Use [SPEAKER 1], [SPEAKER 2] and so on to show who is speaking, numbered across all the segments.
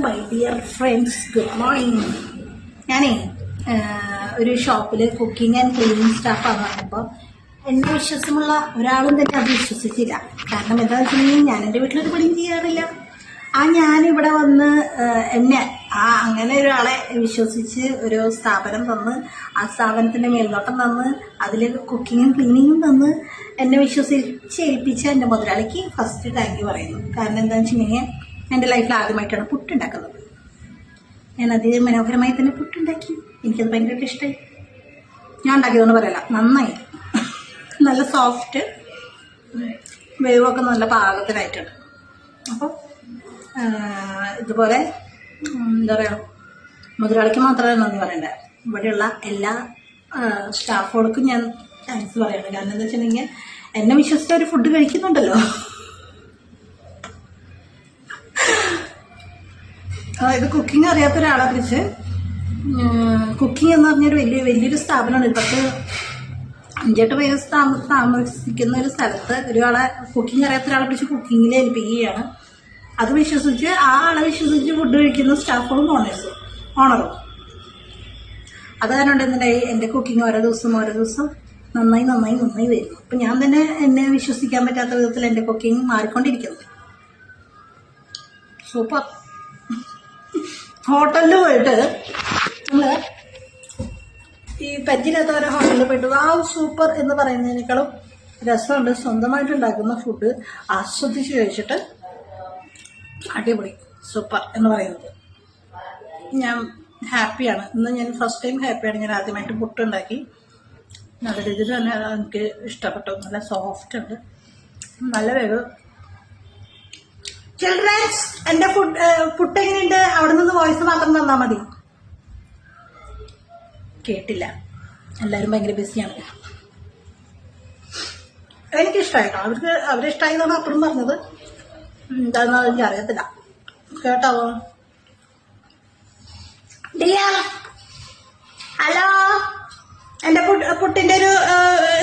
[SPEAKER 1] My dear friends, good morning. ഞാനേ ഒരു ഷോപ്പിൽ കുക്കിംഗ് ആൻഡ് ക്ലീനിങ് സ്റ്റാഫാണ് പറഞ്ഞപ്പോൾ എന്നെ വിശ്വാസമുള്ള ഒരാളും തന്നെ അത് വിശ്വസിച്ചില്ല. കാരണം എന്താണെന്ന് വെച്ചിട്ടുണ്ടെങ്കിൽ ഞാൻ എൻ്റെ വീട്ടിലൊരു പണിയും ചെയ്യാറില്ല. ഞാനിവിടെ വന്ന് എന്നെ അങ്ങനെ ഒരാളെ വിശ്വസിച്ച് ഒരു സ്ഥാപനം തന്ന് ആ സ്ഥാപനത്തിൻ്റെ മേൽനോട്ടം തന്ന് അതിൽ കുക്കിങ്ങും ക്ലീനിങ്ങും തന്ന് എന്നെ വിശ്വസിച്ച് ഏൽപ്പിച്ച എൻ്റെ മുതലാളിക്ക് ഫസ്റ്റ് താങ്ക് യു പറയുന്നു. കാരണം എന്താണെന്ന് വെച്ചിട്ടുണ്ടെങ്കിൽ എൻ്റെ ലൈഫിൽ ആദ്യമായിട്ടാണ് പുട്ടുണ്ടാക്കുന്നത്. ഞാൻ മനോഹരമായി തന്നെ പുട്ടുണ്ടാക്കി. എനിക്കത് ഭയങ്കരമായിട്ട് ഇഷ്ടമായി. ഞാൻ ഉണ്ടാക്കിയതുകൊണ്ട് പറയല്ല, നന്നായി, നല്ല സോഫ്റ്റ്, വേവൊക്കെ നല്ല പാകത്തിനായിട്ടുണ്ട്. അപ്പോൾ ഇതുപോലെ എന്താ പറയുക, മുതലാളിക്ക് മാത്രമേ നന്ദി പറയണ്ടേ, ഇവിടെയുള്ള എല്ലാ സ്റ്റാഫുകൾക്കും ഞാൻ താങ്ക്സ് പറയണം. കാരണം എന്താ വെച്ചിട്ടുണ്ടെങ്കിൽ എന്നെ വിശ്വസിച്ച് ഒരു ഫുഡ് കഴിക്കുന്നുണ്ടല്ലോ. അതായത് കുക്കിംഗ് അറിയാത്ത ഒരാളെ കുറിച്ച്, കുക്കിംഗ് എന്ന് പറഞ്ഞൊരു വലിയൊരു സ്ഥാപനമാണ്. 5-8 പേര് താമസിക്കുന്ന ഒരു സ്ഥലത്ത് ഒരാളെ കുക്കിംഗ് അറിയാത്ത ഒരാളെ കുറിച്ച് കുക്കിങ്ങിൽ ഏൽപ്പിക്കുകയാണ്. അത് വിശ്വസിച്ച് ആ ആളെ വിശ്വസിച്ച് ഫുഡ് കഴിക്കുന്ന സ്റ്റാഫുകളും ഓണറും. അത് കാരണം ഉണ്ടെന്നുണ്ടായി എൻ്റെ കുക്കിംഗ് ഓരോ ദിവസം നന്നായി വരുന്നു. അപ്പം ഞാൻ തന്നെ എന്നെ വിശ്വസിക്കാൻ പറ്റാത്ത വിധത്തിൽ എൻ്റെ കുക്കിംഗ് മാറിക്കൊണ്ടിരിക്കുന്നു. സൂപ്പർ. ഹോട്ടലിൽ പോയിട്ട് നമ്മൾ ഈ പരിചയമില്ലാത്തവരെ ഹോട്ടലിൽ പോയിട്ട് സൂപ്പർ എന്ന് പറയുന്നതിനേക്കാളും രസമുണ്ട് സ്വന്തമായിട്ട് ഉണ്ടാക്കുന്ന ഫുഡ് ആസ്വദിച്ച് കഴിച്ചിട്ട് അടിപൊളി സൂപ്പർ എന്ന് പറയുന്നത്. ഞാൻ ഹാപ്പിയാണ്. ഇന്ന് ഞാൻ ഫസ്റ്റ് ടൈം ഹാപ്പിയാണ്. ഞാൻ ആദ്യമായിട്ട് പുട്ടുണ്ടാക്കി. നല്ല രീതിയിൽ തന്നെ എനിക്ക് ഇഷ്ടപ്പെട്ടു. നല്ല സോഫ്റ്റ് ഉണ്ട്, നല്ല വേവ്. ചിൽഡ്രൻസ്, എൻ്റെ പുട്ട് എങ്ങനെയുണ്ട്? അവിടെ നിന്ന് വോയിസ് മാത്രം തന്നാൽ മതി. കേട്ടില്ല, എല്ലാവരും ഭയങ്കര ബിസിയാണ്. എനിക്കിഷ്ടമായിട്ടോ. അവരെ ഇഷ്ടമായി എന്നാണ് അപ്പുറം പറഞ്ഞത്. എന്താണെന്ന് എനിക്ക് അറിയത്തില്ല. കേട്ടാവോ? ഡിയർ, ഹലോ, എൻ്റെ പുട്ടിൻ്റെ ഒരു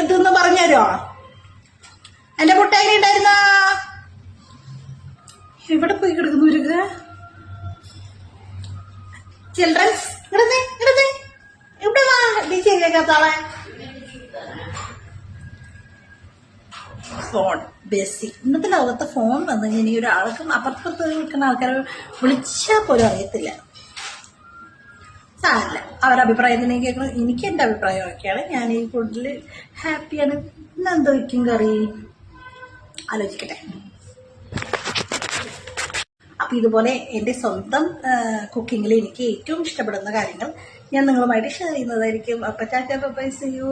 [SPEAKER 1] ഇതൊന്ന് പറഞ്ഞു തരുമോ? എൻ്റെ പുട്ട് എങ്ങനെ ഉണ്ടായിരുന്ന? എവിടെ പോയി കിടക്കുന്നു ഇവർക്ക്? ചിൽഡ്രൻസ്, ഇവിടെ വാ. നീ ശരിയാക്കാത്താളെ ഫോൺ ബേസി. ഇന്നത്തെ ലോകത്ത് ഫോൺ വന്നു കഴിഞ്ഞാൽ ഇനി ഒരാൾക്കും അപ്പുറത്ത് നിൽക്കുന്ന ആൾക്കാരെ വിളിച്ചാൽ പോലും അറിയത്തില്ല. സാരമില്ല, അവരുടെ അഭിപ്രായത്തിനെ കേൾക്കണം. എനിക്ക് എൻ്റെ അഭിപ്രായം ഒക്കെയാണ്. ഞാൻ ഈ ഫുഡിൽ ഹാപ്പിയാണ്. ഇന്നെന്തോ വയ്ക്കും കറി ആലോചിക്കട്ടെ. അപ്പം ഇതുപോലെ എൻ്റെ സ്വന്തം കുക്കിങ്ങിൽ എനിക്ക് ഏറ്റവും ഇഷ്ടപ്പെടുന്ന കാര്യങ്ങൾ ഞാൻ നിങ്ങളുമായിട്ട് ഷെയർ ചെയ്യുന്നതായിരിക്കും. അപ്പം ടാറ്റാ ബൈ സീ യു.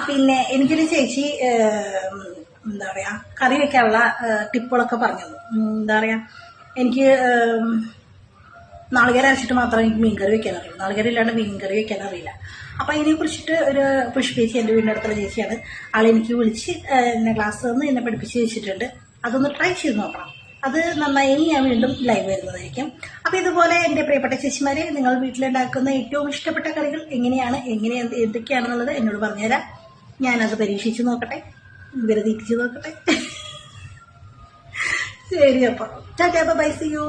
[SPEAKER 1] പിന്നെ എനിക്കൊരു ചേച്ചി എന്താ പറയുക, കറി വെക്കാനുള്ള ടിപ്പുകളൊക്കെ പറഞ്ഞു. എന്താ പറയുക, എനിക്ക് നാളികേരം അരച്ചിട്ട് മാത്രമേ എനിക്ക് മീൻകറി വെക്കാൻ അറിയുള്ളൂ. നാളികേരം ഇല്ലാണ്ട് മീൻകറി വെക്കാൻ അറിയില്ല. അപ്പം അതിനെക്കുറിച്ചിട്ട് ഒരു പുഷ്പേച്ചി, എൻ്റെ വീടിൻ്റെ അടുത്തുള്ള ചേച്ചിയാണ്, ആളെനിക്ക് വിളിച്ച് എന്നെ ക്ലാസ് തന്ന് എന്നെ പഠിപ്പിച്ച് വെച്ചിട്ടുണ്ട്. അതൊന്ന് ട്രൈ ചെയ്ത് നോക്കണം. അത് നന്നായി ഞാൻ വീണ്ടും ലൈവ് വരുന്നതായിരിക്കും. അപ്പം ഇതുപോലെ എൻ്റെ പ്രിയപ്പെട്ട ചേച്ചിമാരെ, നിങ്ങൾ വീട്ടിലുണ്ടാക്കുന്ന ഏറ്റവും ഇഷ്ടപ്പെട്ട കറികൾ എന്തൊക്കെയാണെന്നുള്ളത് എന്നോട് പറഞ്ഞുതരാം. ഞാനത് പരീക്ഷിച്ച് നോക്കട്ടെ, ഇവരെ തീറ്റിച്ച് നോക്കട്ടെ. ശരി, അപ്പം ടാറ്റാ ബൈ സീ യു.